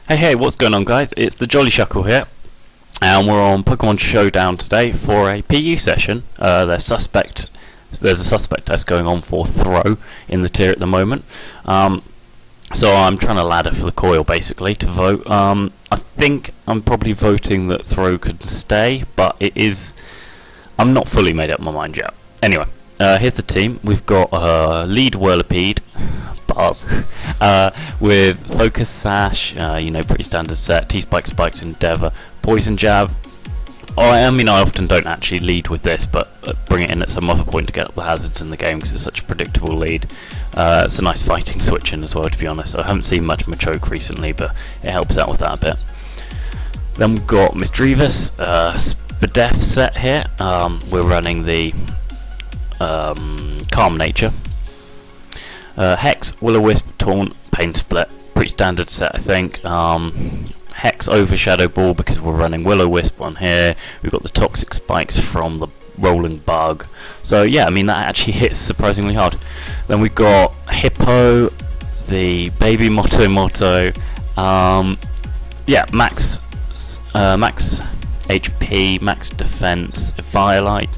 Hey, what's going on, guys? It's the Jolly Shuckle here, and we're on Pokémon Showdown today for a PU session. There's a suspect test going on for Throh in the tier at the moment. So I'm trying to ladder for the coil, basically, to vote. I think I'm probably voting that Throh could stay, but I'm not fully made up my mind yet. Anyway, here's the team. We've got lead Whirlipede, bars, with Focus Sash, pretty standard set, T-Spike, Spikes, Endeavour, Poison Jab. I often don't actually lead with this, but bring it in at some other point to get up the hazards in the game because it's such a predictable lead. It's a nice fighting switch in as well, to be honest. I haven't seen much Machoke recently, but it helps out with that a bit. Then we've got Misdreavus, Spadef set here. We're running the Calm Nature. Hex, Will-O-Wisp, Taunt, Pain Split. Pretty standard set, I think. Hex over Shadow Ball because we're running Will-O-Wisp on here. We've got the Toxic Spikes from the Rolling Bug. So yeah, that actually hits surprisingly hard. Then we've got Hippo, the Baby Motto, max HP, max defense, Violite.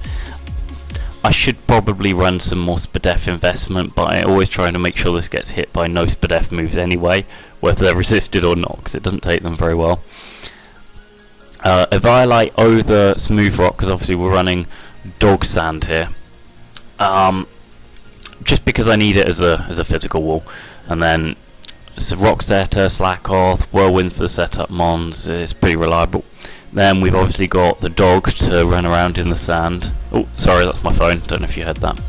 I should probably run some more Spadef investment, but I always try to make sure this gets hit by no Spadef moves anyway, whether they're resisted or not, because it doesn't take them very well. A Violite over Smooth Rock, because obviously we're running Dog Sand here. Just because I need it as a physical wall. And then it's a Rock Setter, Slack Off, Whirlwind for the setup mons, it's pretty reliable. Then we've obviously got the dog to run around in the sand. Oh, sorry, that's my phone. Don't know if you heard that.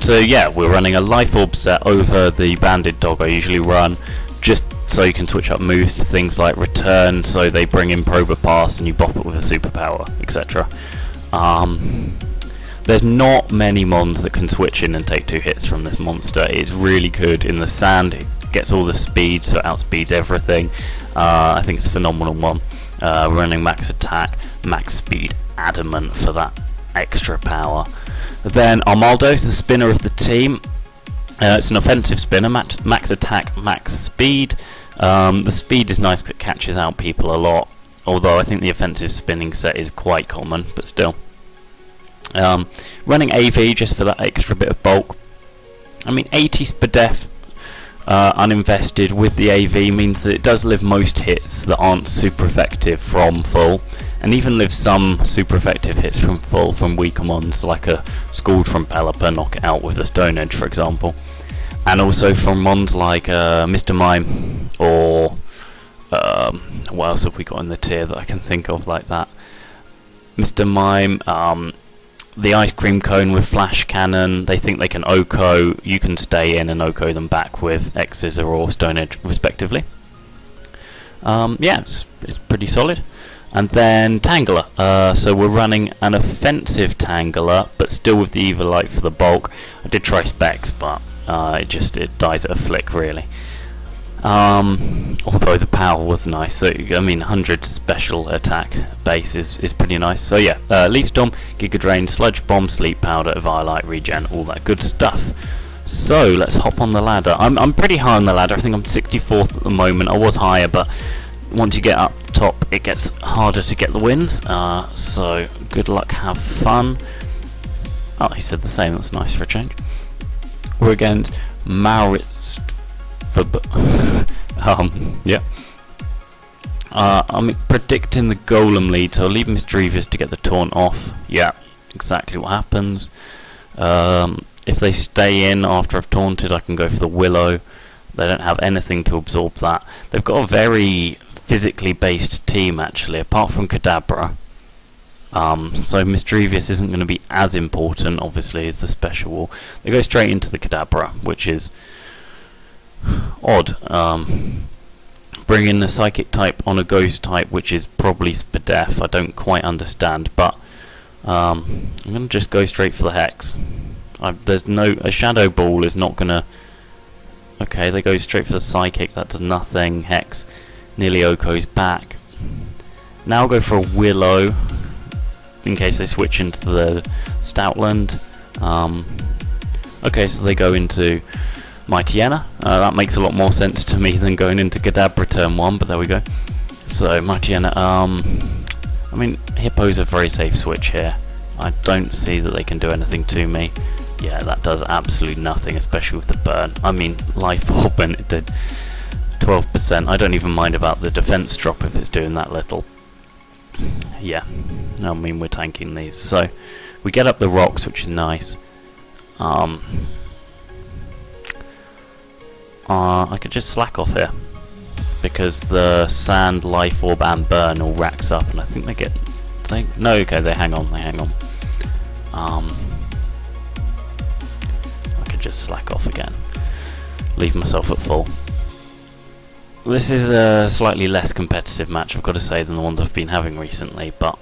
So yeah, we're running a Life Orb set over the Banded Dog I usually run, just so you can switch up moves for things like Return, so they bring in Prober Pass and you bop it with a superpower, etc. There's not many mons that can switch in and take 2 hits from this monster. It's really good in the sand. It gets all the speed, so it outspeeds everything. I think it's a phenomenal one. We're running max attack, max speed, adamant for that extra power. Then Armaldo's the spinner of the team. It's an offensive spinner, max attack, max speed. The speed is nice because it catches out people a lot, although I think the offensive spinning set is quite common, but still. Running AV just for that extra bit of bulk. 80 Spadef uninvested with the AV means that it does live most hits that aren't super effective from full, and even lives some super effective hits from full from weaker mons, like a Scald from Pelipper, knock it out with a Stone Edge, for example. And also from mons like Mr. Mime, or what else have we got in the tier that I can think of like that? Mr. Mime, the Ice Cream Cone with Flash Cannon. They think they can OHKO, you can stay in and OHKO them back with X-Scissor or Stone Edge respectively. It's pretty solid. And then Tangler, so we're running an offensive Tangler, but still with the Evilite for the bulk. I did try Specs, but it dies at a flick really. Although the power was nice, so 100 special attack base is pretty nice. So yeah, Leaf Storm, Giga Drain, Sludge Bomb, Sleep Powder, Violite, Regen, all that good stuff. So let's hop on the ladder. I'm pretty high on the ladder. I think I'm 64th at the moment. I was higher, but once you get up top, it gets harder to get the wins. So good luck, have fun. Oh, he said the same. That's nice for a change. We're against Maurits. Yeah. I'm predicting the Golem lead, so I'll leave Misdreavus to get the taunt off. Yeah, exactly what happens. If they stay in after I've taunted, I can go for the Willow. They don't have anything to absorb that. They've got a very physically based team actually, apart from Kadabra. So Misdreavus isn't going to be as important, obviously, as the special wall. They go straight into the Kadabra, which is odd. Bring in the Psychic type on a Ghost type, which is probably Spadef. I don't quite understand, but I'm going to just go straight for the Hex. A Shadow Ball is not going to... Okay, they go straight for the Psychic, that does nothing. Hex nearly OHKO's back. Now I'll go for a Willow, in case they switch into the Stoutland. Okay, so they go into Mightyena. That makes a lot more sense to me than going into Kadabra turn 1, but there we go. So Mightyena, I mean, Hippo's a very safe switch here. I don't see that they can do anything to me. Yeah, that does absolutely nothing, especially with the burn. I mean, Life Orb, and it did 12%. I don't even mind about the defense drop if it's doing that little. Yeah, I mean, we're tanking these. So we get up the rocks, which is nice. I could just slack off here, because the Sand, Life Orb and Burn all racks up, and I think they get... no, okay, they hang on. I could just slack off again. Leave myself at full. This is a slightly less competitive match, I've got to say, than the ones I've been having recently, but...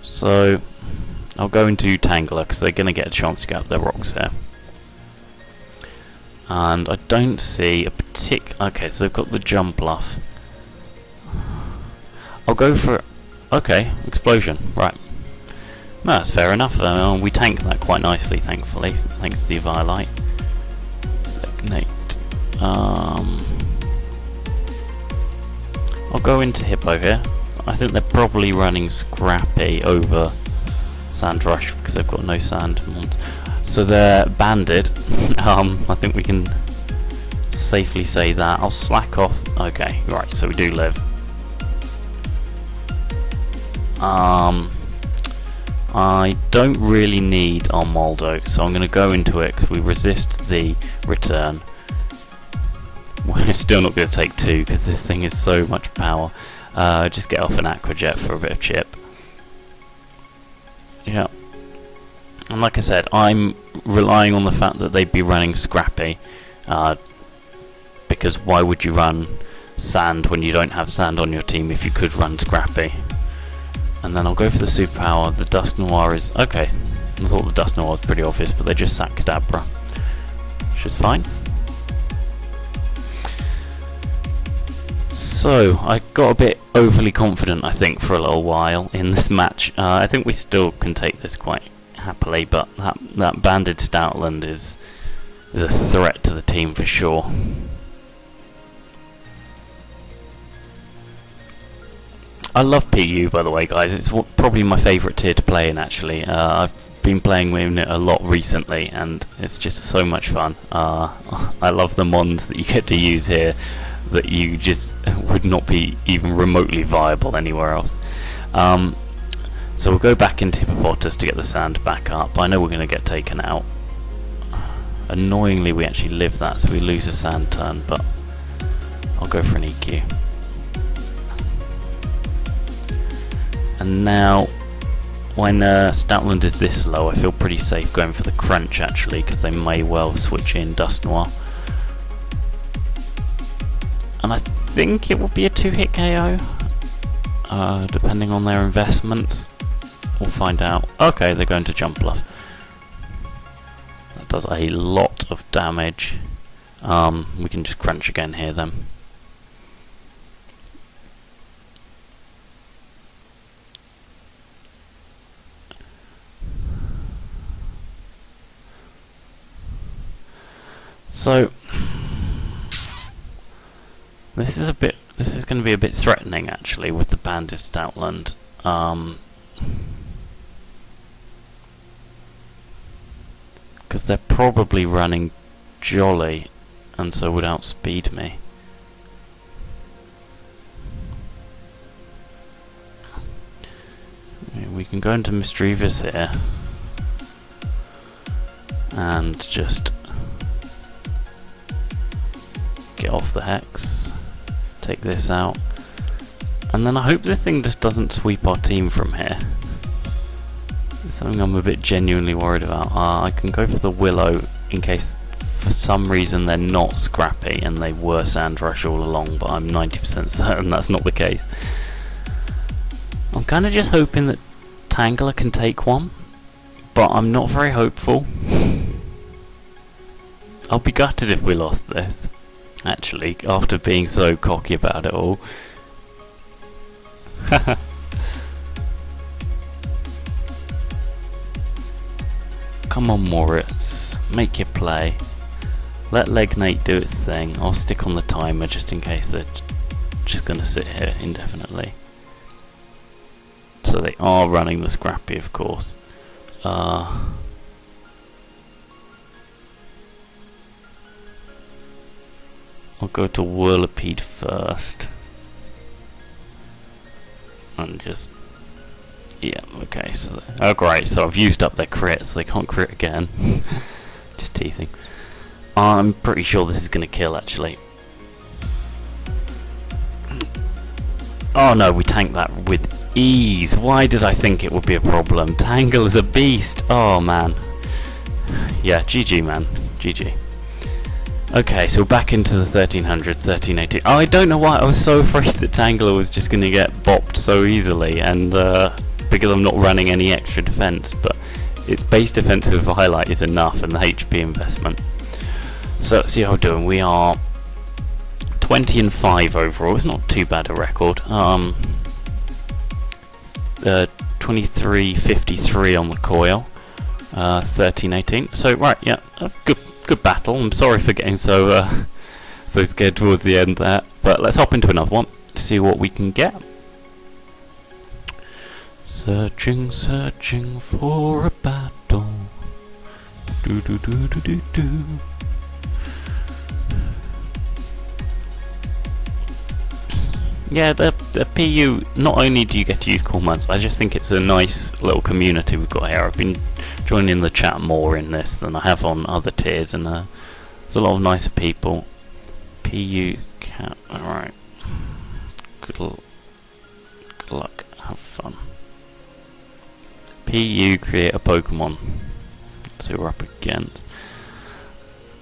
so... I'll go into Tangler, because they're going to get a chance to get up their rocks here. And I don't see a okay, so they've got the jump bluff. I'll go for... okay, Explosion, right. No, that's fair enough. We tanked that quite nicely, thankfully, thanks to the Violite. Ignite. I'll go into Hippo here. I think they're probably running Scrappy over Sand Rush because they've got no sand. So they're banded. I think we can safely say that. I'll slack off. Okay, right, so we do live. I don't really need our Moldo, so I'm going to go into it because we resist the return. We're still not going to take 2 because this thing is so much power. Just get off an Aqua Jet for a bit of chip. Yeah. And like I said, I'm relying on the fact that they'd be running Scrappy. Because why would you run Sand when you don't have Sand on your team if you could run Scrappy? And then I'll go for the superpower. The Dust Noir is... okay, I thought the Dust Noir was pretty obvious, but they just sack Kadabra, which is fine. So, I got a bit overly confident, I think, for a little while in this match. I think we still can take this quite happily, but that banded Stoutland is a threat to the team for sure. I love PU, by the way, guys. It's probably my favourite tier to play in, actually. I've been playing with it a lot recently, and it's just so much fun. I love the mons that you get to use here that you just would not be even remotely viable anywhere else. So we'll go back into Hippopotas to get the sand back up. I know we're going to get taken out. Annoyingly, we actually live that, so we lose a sand turn, but I'll go for an EQ. And now, when Stoutland is this low, I feel pretty safe going for the Crunch, actually, because they may well switch in Dust Noir. And I think it will be a 2-hit KO, depending on their investments. We'll find out. Okay, they're going to Jump Bluff. That does a lot of damage. We can just Crunch again here then. So this is going to be a bit threatening, actually, with the banded Stoutland. Because they're probably running Jolly, and so would outspeed me. We can go into Mischievous here and just get off the Hex, take this out, and then I hope this thing just doesn't sweep our team from here. It's something I'm a bit genuinely worried about. I can go for the Willow in case for some reason they're not Scrappy and they were Sand Rush all along, but I'm 90% certain that's not the case. I'm kind of just hoping that Tangler can take one, but I'm not very hopeful. I'll be gutted if we lost this, actually, after being so cocky about it all. come on, Moritz. Make your play. Let Legnate do its thing. I'll stick on the timer just in case they're just going to sit here indefinitely. So they are running the Scrappy, of course. I'll go to Whirlipede first. And just... yeah, okay, so... oh, great, so I've used up their crit, so they can't crit again. Just teasing. I'm pretty sure this is going to kill, actually. Oh no, we tanked that with ease. Why did I think it would be a problem? Tangle is a beast. Oh man. Yeah, GG man. GG. Okay, so back into the 1300, 1380. Oh, I don't know why. I was so afraid that Tangler was just going to get bopped so easily, and because I'm not running any extra defense, but its base defensive highlight is enough, and the HP investment. So let's see how we're doing. We are 20 and 5 overall. It's not too bad a record. 23-53 on the coil. 13-18. So right, yeah, good battle. I'm sorry for getting so scared towards the end there, but let's hop into another one. See what we can get. Searching for a battle. Do do do do do do. Yeah, the PU, not only do you get to use cool mods, I just think it's a nice little community we've got here. I've been joining the chat more in this than I have on other tiers, and there's a lot of nicer people. PU cat, alright. Good luck, have fun. PU create a Pokemon. That's who we're up against.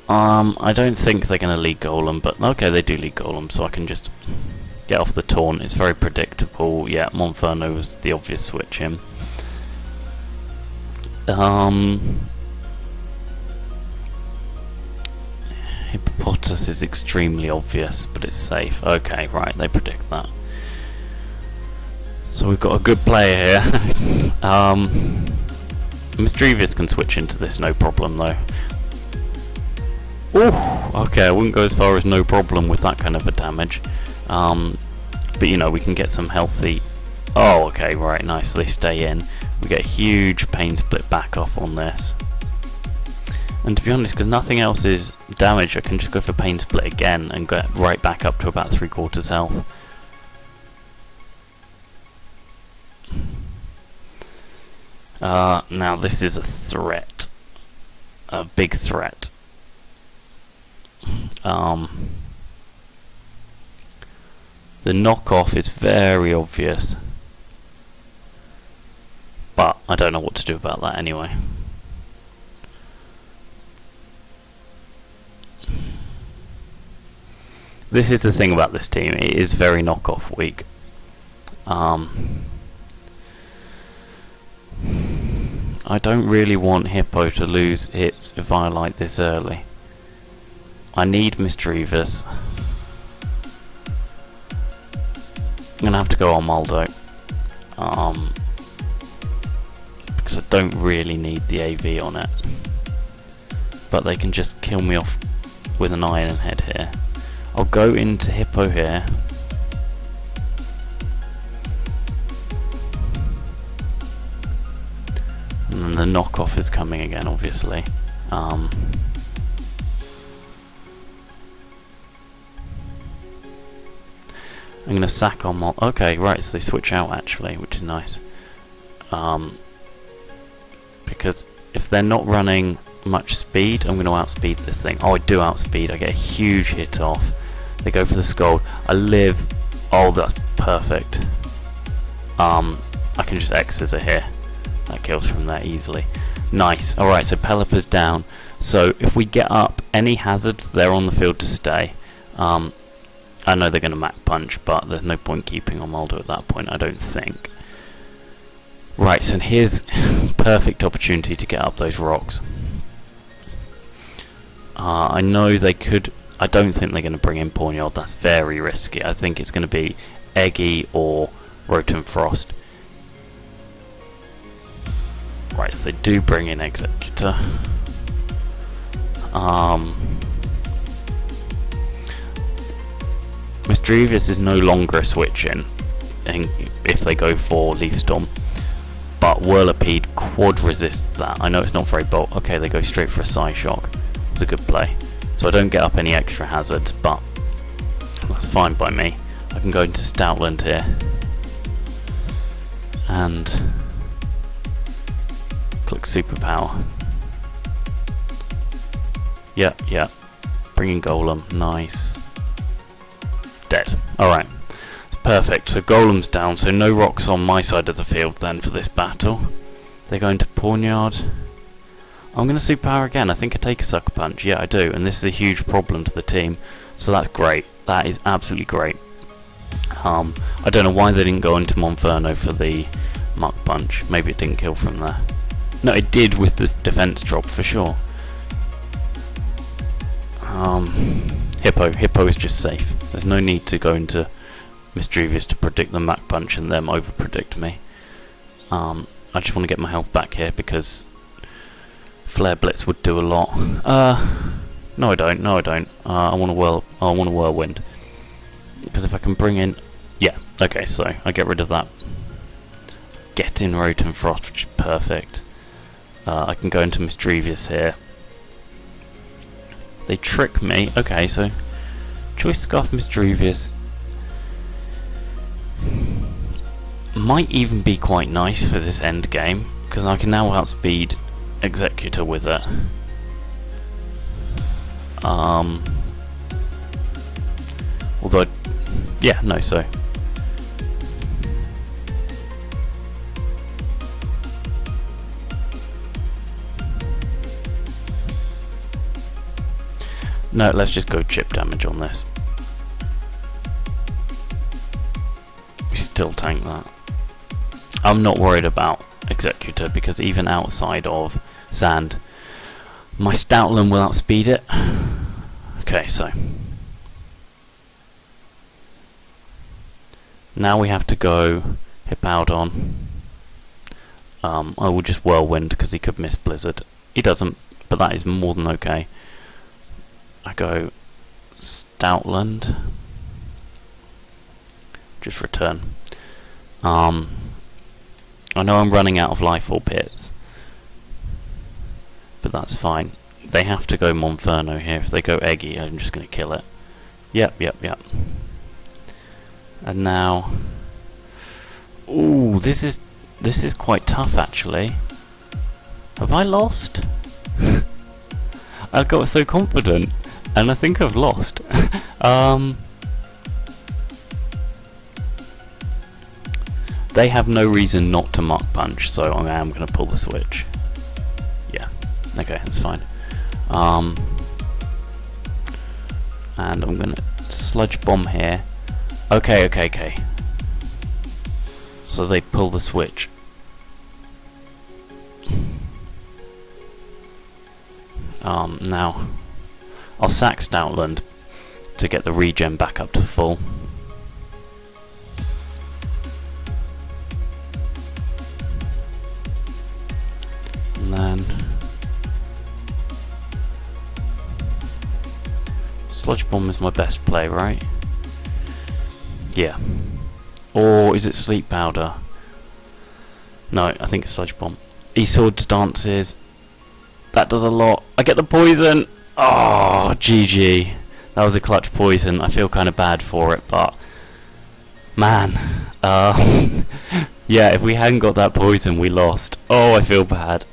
I don't think they're going to lead Golem, but okay, they do lead Golem, so I can just get off the taunt. It's very predictable. Yeah, Monferno was the obvious switch in. Hippopotas is extremely obvious, but it's safe. Okay, right, they predict that. So we've got a good player here. Mischievous can switch into this, no problem though. Ooh, okay, I wouldn't go as far as no problem with that kind of a damage. But you know, we can get some healthy... oh, okay, right, nice, they stay in. We get a huge pain split back off on this. And to be honest, because nothing else is damage, I can just go for pain split again and get right back up to about 3/4 health. Now this is a threat. A big threat. The knockoff is very obvious, but I don't know what to do about that anyway. This is the thing about this team, it is very knockoff weak. I don't really want Hippo to lose hits if I like this early. I need Mischievous. I'm gonna have to go on Moldo. Because I don't really need the AV on it. But they can just kill me off with an Iron Head here. I'll go into Hippo here. And then the knockoff is coming again, obviously. I'm going to sack on Mol... okay, right, so they switch out actually, which is nice. Because if they're not running much speed, I'm going to outspeed this thing. Oh, I do outspeed, I get a huge hit off. They go for the Scald. I live... oh, that's perfect. I can just X-scissor here. That kills from there easily. Nice. Alright, so Pelipper's down. So if we get up any hazards, they're on the field to stay. I know they're going to Mach Punch, but there's no point keeping on Moldo at that point, I don't think. Right, so here's perfect opportunity to get up those rocks. I know they could... I don't think they're going to bring in Pawniard, that's very risky. I think it's going to be Eggy or Rotom Frost. Right, so Yes, they do bring in Executor. Mischievous is no longer a switch in if they go for Leaf Storm, but Whirlipede quad resists that. I know it's not very bold. Okay, they go straight for a Psyshock. It's a good play. So I don't get up any extra hazards, but that's fine by me. I can go into Stoutland here and click Superpower. Yep. Bringing Golem. Nice. Dead. Alright. It's perfect. So Golem's down, so no rocks on my side of the field then for this battle. They're going to Pawnyard. I'm going to Superpower again. I think I take a Sucker Punch. Yeah, I do. And this is a huge problem to the team. So that's great. That is absolutely great. I don't know why they didn't go into Monferno for the Muck Punch. Maybe it didn't kill from there. No, it did with the defense drop for sure. Hippo is just safe. There's no need to go into Mischievous to predict the Muck Punch and them over predict me. I just want to get my health back here because Flare Blitz would do a lot. No I don't. I want a Whirlwind. Because if I can bring in... Yeah, okay, so I get rid of that. Get in Rotom Frost, which is perfect. I can go into Mischievous here. They trick me. Okay, so Choice Scarf Mischievous might even be quite nice for this end game, because I can now outspeed Executor with it. Although, yeah, no, so no, let's just go chip damage on this. We still tank that. I'm not worried about Executor because even outside of Sand, my Stoutland will outspeed it. Okay, so now we have to go Hippowdon. I will just Whirlwind because he could miss Blizzard. He doesn't, but that is more than okay. I go Stoutland. Just return. I know I'm running out of Life Orb hits, but that's fine. They have to go Monferno here. If they go Eggy, I'm just going to kill it. Yep. And now, ooh, this is quite tough actually. Have I lost? I got so confident, and I think I've lost. They have no reason not to Muck Punch, so I am going to pull the switch. Yeah, okay, that's fine. And I'm going to Sludge Bomb here. Okay. So they pull the switch. Now I'll sack Stoutland to get the regen back up to full. And then Sludge Bomb is my best play, right? Yeah. Or is it Sleep Powder? No, I think it's Sludge Bomb. E-Sword Dances. That does a lot. I get the poison! Oh, GG. That was a clutch poison. I feel kind of bad for it, but... Man. Yeah, if we hadn't got that poison, we lost. Oh, I feel bad.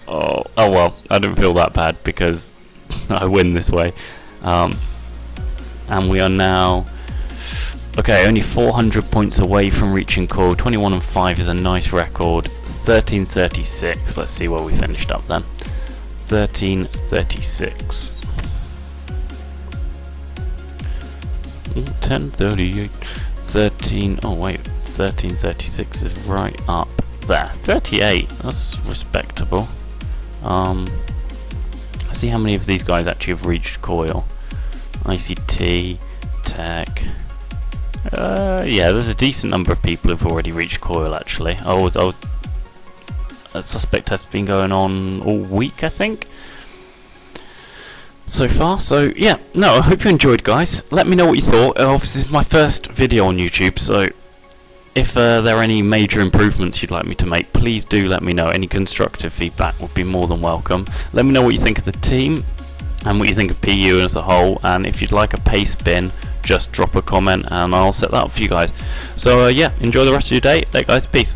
Oh well, I don't feel that bad because I win this way. And we are now... Okay, only 400 points away from reaching core. 21 and 5 is a nice record. 1336. Let's see where we finished up then. 1336. 1038. 13. Oh wait, 1336 is right up there. 38. That's respectable. Let's see how many of these guys actually have reached coil. ICT, Tech. Yeah, there's a decent number of people who've already reached coil actually. That suspect test has been going on all week, I think, so far. So yeah, no, I hope you enjoyed, guys. Let me know what you thought. Obviously, it's my first video on YouTube, so if there are any major improvements you'd like me to make, please do let me know. Any constructive feedback would be more than welcome. Let me know what you think of the team and what you think of PU as a whole, and if you'd like a pace bin, just drop a comment and I'll set that up for you guys. So yeah, enjoy the rest of your day. There, guys, peace.